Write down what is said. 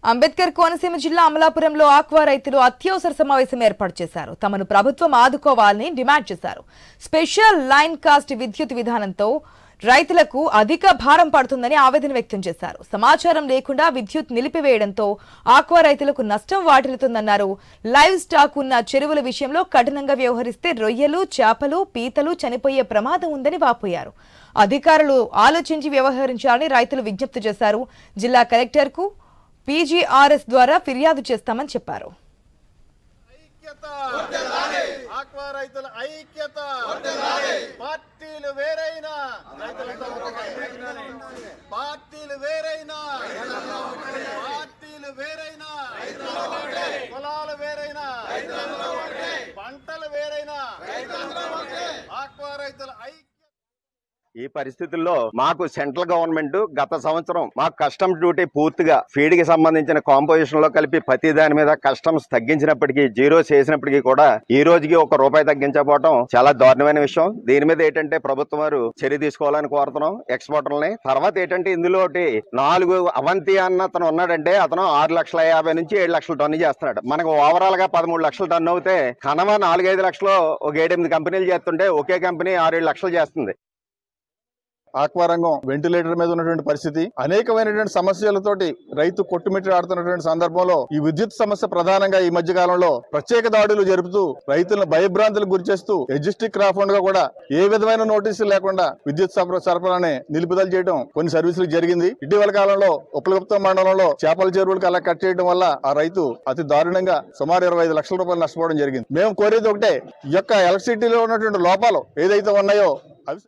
అంబేద్కర్ కోనసీమ జిల్లా అమలాపురంలో ఆక్వా రైతులు అత్యవసర సమావేశం ఏర్పాటు చేశారు. తమను ప్రభుత్వం ఆదుకోవాలని డిమాండ్ చేశారు. స్పెషల్ లైన్ కాస్ట్ విద్యుత్ విధానంతో రైతులకు అధిక భారం పడుతుందని ఆవేదన వ్యక్తం చేశారు. సమాచారం లేకుండా విద్యుత్ నిలిపివేయడంతో ఆక్వా రైతులకు నష్టం వాటిల్లుతుందన్నారు. లైవ్ స్టాక్ ఉన్న చెరువుల విషయంలో కఠినంగా వ్యవహరిస్తే రొయ్యలు, చేపలు, పీతలు చనిపోయే ప్రమాదం ఉందని వాపోయారు. అధికారులు ఆలోచించి వ్యవహరించాలని రైతులు విజ్ఞప్తి చేశారు. జిల్లా కలెక్టర్కు పీజీఆర్ఎస్ ద్వారా ఫిర్యాదు చేస్తామని చెప్పారు. ఈ పరిస్థితుల్లో మాకు సెంట్రల్ గవర్నమెంట్ గత సంవత్సరం మాకు కస్టమ్స్ డ్యూటీ పూర్తిగా ఫీడ్ కి సంబంధించిన కాంపోజిషన్ లో కలిపి ప్రతి దాని మీద కస్టమ్స్ తగ్గించినప్పటికీ, జీరో చేసినప్పటికీ కూడా ఈ రోజుకి ₹1 తగ్గించకపోవడం చాలా దారుణమైన విషయం. దీని మీద ఏంటంటే ప్రభుత్వం వారు చర్య తీసుకోవాలని కోరుతున్నాం ఎక్స్పోర్టర్లని. తర్వాత ఏంటంటే ఇందులో 4 అవంతి అన్న అతను ఉన్నాడంటే అతను 6,50,000 నుంచి 7 లక్షల టన్ను చేస్తున్నాడు. మనకు ఓవరాల్ గా 13 లక్షల టన్ను అవుతే కనవ 4-5 లక్షలు ఒక 7-8 కంపెనీలు చేస్తుంటే ఒకే కంపెనీ 6-7 లక్షలు చేస్తుంది. ఆక్వా రంగం వెంటిలేటర్ మీద ఉన్నటువంటి పరిస్థితి, అనేకమైనటువంటి సమస్యలతోటి రైతు కొట్టుమిట్టి ఆడుతున్నటువంటి సందర్భంలో ఈ విద్యుత్ సమస్య ప్రధానంగా ఈ మధ్య కాలంలో ప్రత్యేక దాడులు జరుపుతూ రైతులను భయభ్రాంతులకు గురి చేస్తూ ఎగ్జిస్టింగ్ క్రాఫ్ట్ గా కూడా ఏ విధమైన నోటీసులు లేకుండా విద్యుత్ సరఫరాని నిలుపుదల చేయడం కొన్ని సర్వీసులు జరిగింది. ఇటీవల కాలంలో ఉప్పలగుప్తం మండలంలో చేపల చెరువులకు అలా కట్ చేయడం వల్ల ఆ రైతు అతి దారుణంగా సుమారు ₹25 లక్షల నష్టపోవడం జరిగింది. మేము కోరేది ఒకటే, ఈ యొక్క ఎలక్ట్రిసిటీలో ఉన్నటువంటి లోపాలు ఏదైతే ఉన్నాయో అవి